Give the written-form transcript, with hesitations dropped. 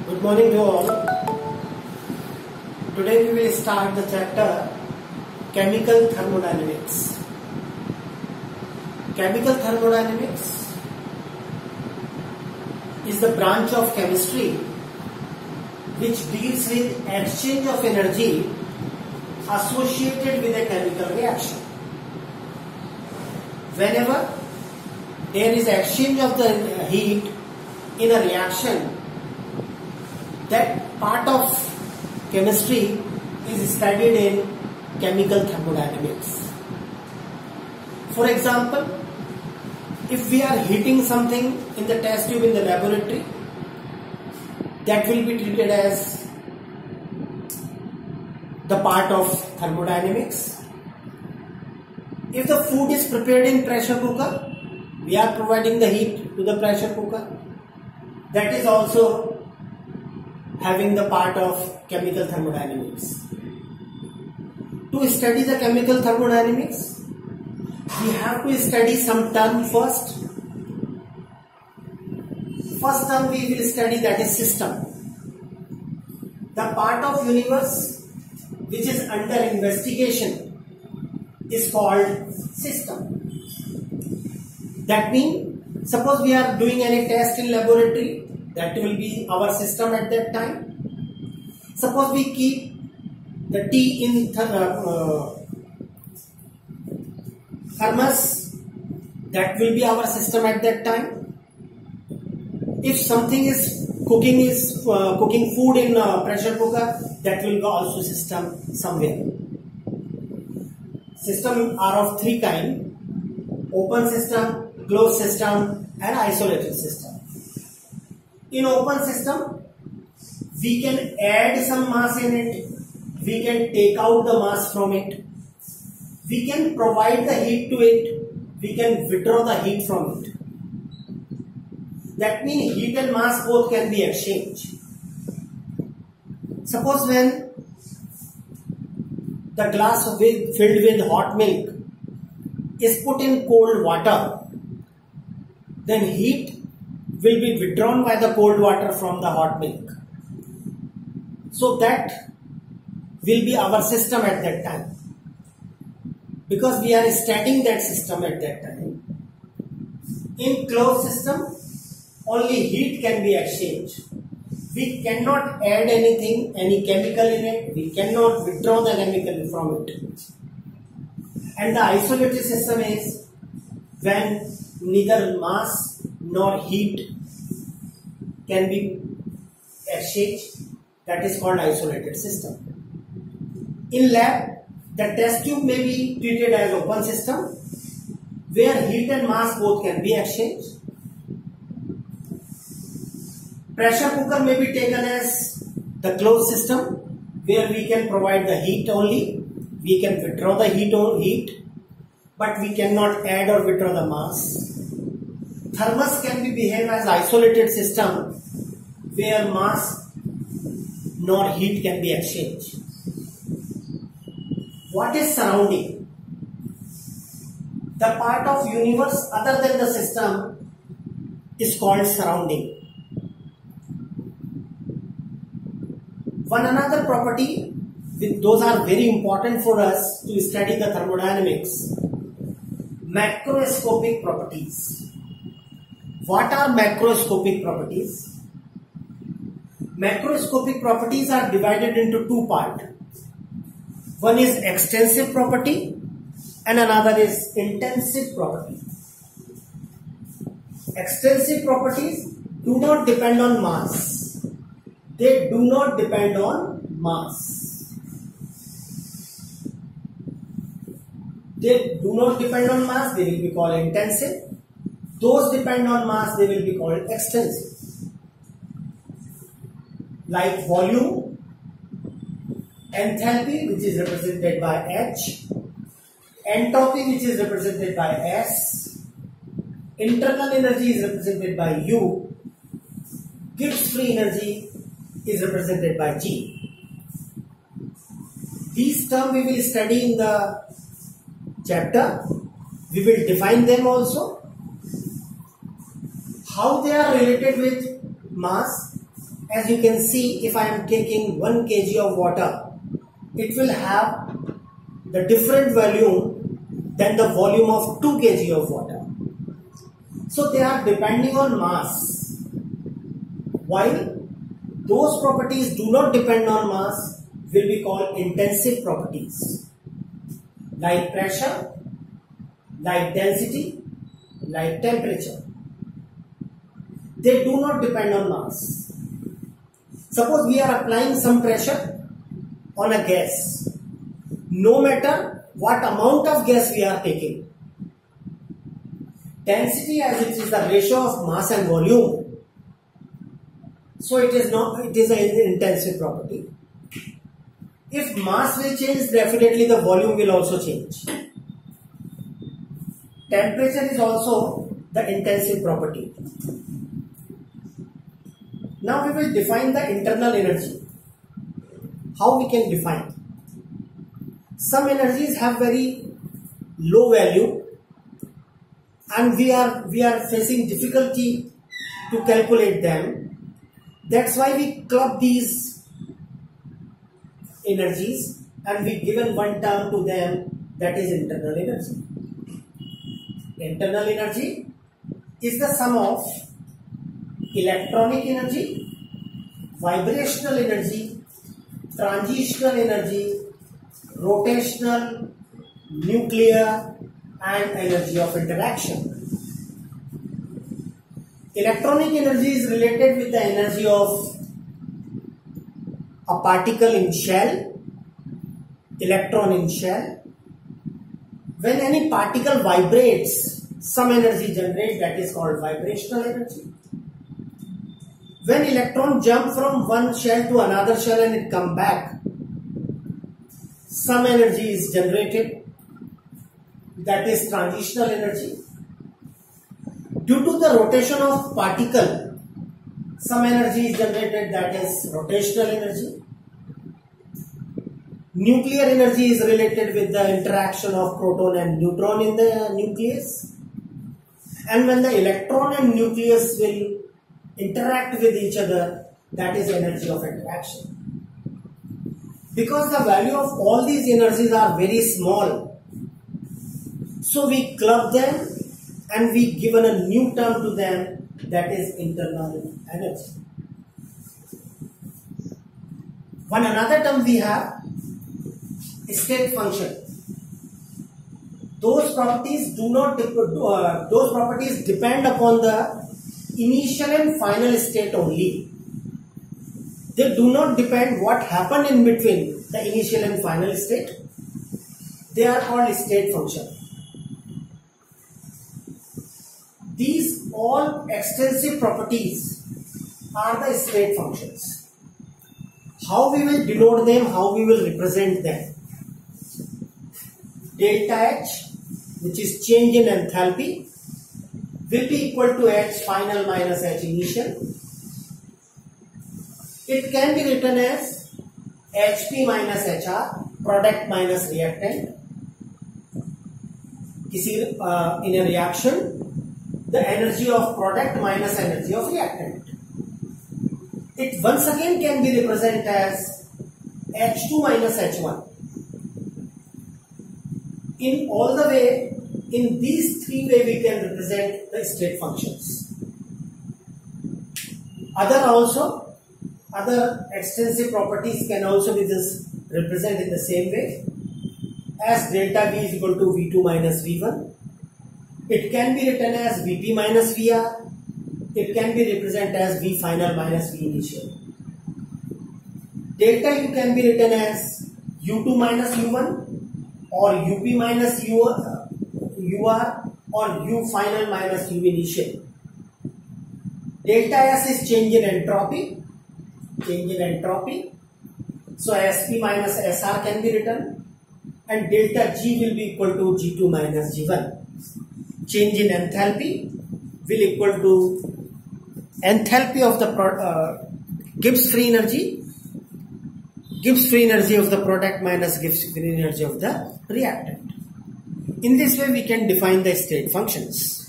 Good morning to all. Today we will start the chapter Chemical Thermodynamics. Chemical thermodynamics is the branch of chemistry which deals with exchange of energy associated with a chemical reaction. Whenever there is exchange of the heat in a reaction, that part of chemistry is studied in chemical thermodynamics. For example, if we are heating something in the test tube in the laboratory, that will be treated as the part of thermodynamics. If the food is prepared in pressure cooker, we are providing the heat to the pressure cooker. That is also having the part of chemical thermodynamics. To study the chemical thermodynamics, we have to study some term first. First term we will study, that is system. The part of universe which is under investigation is called system. That means, suppose we are doing any test in laboratory, that will be our system at that time. Suppose we keep the tea in thermos, that will be our system at that time. If something is cooking food in pressure cooker, that will be also system somewhere. System are of three kinds: open system, closed system and isolated system. In open system, we can add some mass in it, we can take out the mass from it, we can provide the heat to it, we can withdraw the heat from it. That means heat and mass both can be exchanged. Suppose when the glass filled with hot milk is put in cold water, then heat will be withdrawn by the cold water from the hot milk. So that will be our system at that time, because we are studying that system at that time. In closed system, only heat can be exchanged. We cannot add anything, any chemical in it. We cannot withdraw the chemical from it. And the isolated system is when neither mass nor heat can be exchanged. That is called isolated system. In lab, the test tube may be treated as open system, where heat and mass both can be exchanged. Pressure cooker may be taken as the closed system, where we can provide the heat only, we can withdraw the heat, but we cannot add or withdraw the mass. Thermos can be behave as isolated system, where mass nor heat can be exchanged. What is surrounding? The part of universe other than the system is called surrounding. One another property, those are very important for us to study the thermodynamics. Macroscopic properties. What are macroscopic properties? Macroscopic properties are divided into two parts. One is extensive property and another is intensive property. Extensive properties do not depend on mass. They do not depend on mass. They do not depend on mass, they will be called intensive. Those depend on mass, they will be called extensive. Like volume, enthalpy, which is represented by H, entropy, which is represented by S, internal energy is represented by U, Gibbs free energy is represented by G. These terms we will study in the chapter. We will define them also. How they are related with mass, as you can see, if I am taking 1 kg of water, it will have the different volume than the volume of 2 kg of water. So they are depending on mass. While those properties do not depend on mass will be called intensive properties, like pressure, like density, like temperature. They do not depend on mass. Suppose we are applying some pressure on a gas. No matter what amount of gas we are taking, density, as it is the ratio of mass and volume, so it is an intensive property. If mass will change, definitely the volume will also change. Temperature is also the intensive property. Now we will define the internal energy. How we can define? Some energies have very low value and we are facing difficulty to calculate them. That's why we club these energies and we given one term to them, that is internal energy. Internal energy is the sum of electronic energy, vibrational energy, transitional energy, rotational, nuclear, and energy of interaction. Electronic energy is related with the energy of a particle in shell, electron in shell. When any particle vibrates, some energy generates, that is called vibrational energy. When electron jump from one shell to another shell and it come back, some energy is generated, that is transitional energy. Due to the rotation of particle, some energy is generated, that is rotational energy. Nuclear energy is related with the interaction of proton and neutron in the nucleus. And when the electron and nucleus will interact with each other, that is energy of interaction. Because the value of all these energies are very small, so we club them and we given a new term to them, that is internal energy. One another term we have, state function. Those properties depend upon the initial and final state only. They do not depend what happened in between the initial and final state. They are called state function. These all extensive properties are the state functions. How we will denote them, how we will represent them? Delta H, which is change in enthalpy, will be equal to H final minus H initial. It can be written as HP minus HR, product minus reactant. In a reaction, the energy of product minus energy of reactant. It once again can be represented as H2 minus H1. In all the way, in these three ways we can represent the state functions. Other extensive properties can also be represented in the same way, as delta V is equal to V2 minus V1. It can be written as Vp minus Vr. It can be represented as V final minus V initial. Delta U can be written as U2 minus U1 or UP minus UR or U final minus U initial. Delta S is change in entropy. So Sp minus Sr can be written, and delta G will be equal to G2 minus G1. Change in enthalpy will equal to enthalpy of the Gibbs free energy of the product minus Gibbs free energy of the reactant. In this way we can define the state functions.